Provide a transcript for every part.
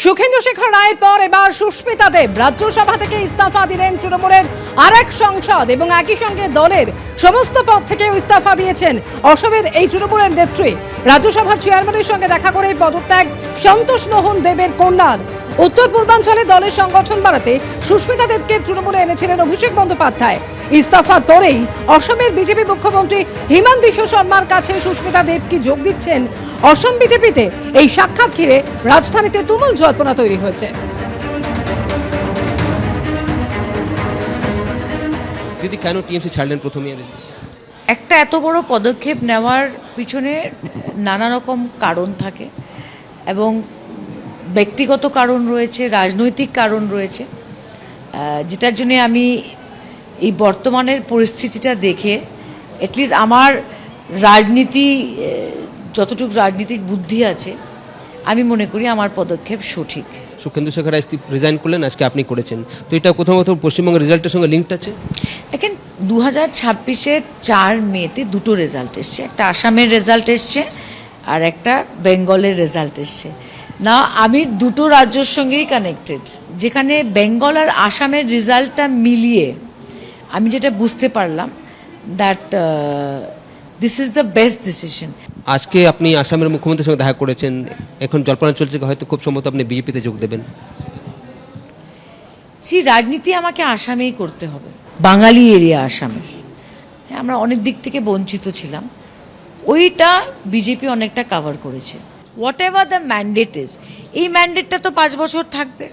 সুখেন্দু শেখর রায়ের পর এবার সুস্মিতা দেব রাজ্যসভা থেকে ইস্তফা দিলেন তৃণমূলের আরেক সাংসদ এবং একই সঙ্গে দলের সমস্ত পদ থেকে ইস্তফা দিয়েছেন অসমের এই তৃণমূলের নেত্রী। রাজ্যসভার চেয়ারম্যানের সঙ্গে দেখা করে পদত্যাগ সন্তোষ মোহন দেবের কন্যার। উত্তর পূর্বাঞ্চলে দলের সংগঠন বাড়াতে সুস্মিতা দেবকে তৃণমূলে এনেছিলেন অভিষেক বন্দ্যোপাধ্যায়। ইস্তফার পরেই অসমের বিজেপি মুখ্যমন্ত্রী হিমন্ত বিশ্ব শর্মার কাছে সুস্মিতা দেব কি যোগ দিচ্ছেন অসম বিজেপিতে, এই সাক্ষাৎ ঘিরে রাজধানীতে তুমুল জল্পনা তৈরি হয়েছে। দিদি কেন টিএমসি ছাড়লেন প্রথমে? একটা এত বড় পদক্ষেপ নেওয়ার পিছনে নানা রকম কারণ থাকে এবং ব্যক্তিগত কারণ রয়েছে, রাজনৈতিক কারণ রয়েছে, যেটার জন্য আমি এই বর্তমানের পরিস্থিতিটা দেখে অ্যাটলিস্ট আমার রাজনীতি যতটুকু রাজনীতিক বুদ্ধি আছে আমি মনে করি আমার পদক্ষেপ সঠিক। সুখেন্দু শেখর রায় রিজাইন করলেন, আজকে আপনি করেছেন, তো এটা কোথাও কোথাও পশ্চিমবঙ্গের রেজাল্টের সঙ্গে লিঙ্কড আছে? দেখেন 2026-এর 4 মেতে দুটো রেজাল্ট এসছে, একটা আসামের রেজাল্ট এসছে আর একটা বেঙ্গলের রেজাল্ট এসছে। না, আমি দুটো রাজ্যের সঙ্গেই কানেক্টেড, যেখানে বেঙ্গল আর আসামের রেজাল্টটা মিলিয়ে আমি যেটা বুঝতে পারলাম that this is the best decision. আজকে আপনি আসামের মুখ্যমন্ত্রীর সঙ্গে দেখা করেছেন, এখন জল্পনা চলছে হয়তো খুব সম্ভবত আপনি বিজেপিতে যোগ দেবেন। সেই রাজনীতি আমাকে আসামেই করতে হবে, বাঙালি এরিয়া আসামের। আমরা অনেক দিক থেকে বঞ্চিত ছিলাম, ওইটা বিজেপি অনেকটা কভার করেছে। Whatever the mandate is, এই ম্যান্ডেটটা তো 5 বছর থাকবে,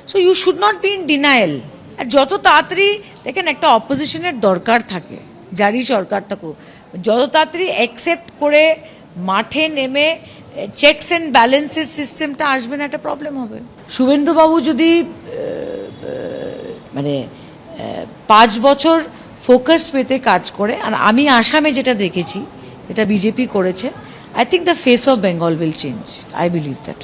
so you should not be in denial. আর যত তাড়াতাড়ি দেখেন একটা অপোজিশনের দরকার থাকে, যারই সরকার থাকুক, যত তাড়াতাড়ি অ্যাকসেপ্ট করে মাঠে নেমে চেকস অ্যান্ড ব্যালেন্সের সিস্টেমটা আসবে না, একটা প্রবলেম হবে। শুভেন্দুবাবু যদি মানে 5 বছর ফোকাসড পেতে কাজ করে, আর আমি আসামে যেটা দেখেছি, এটা বিজেপি করেছে, I think the face of Bengal will change. I believe that.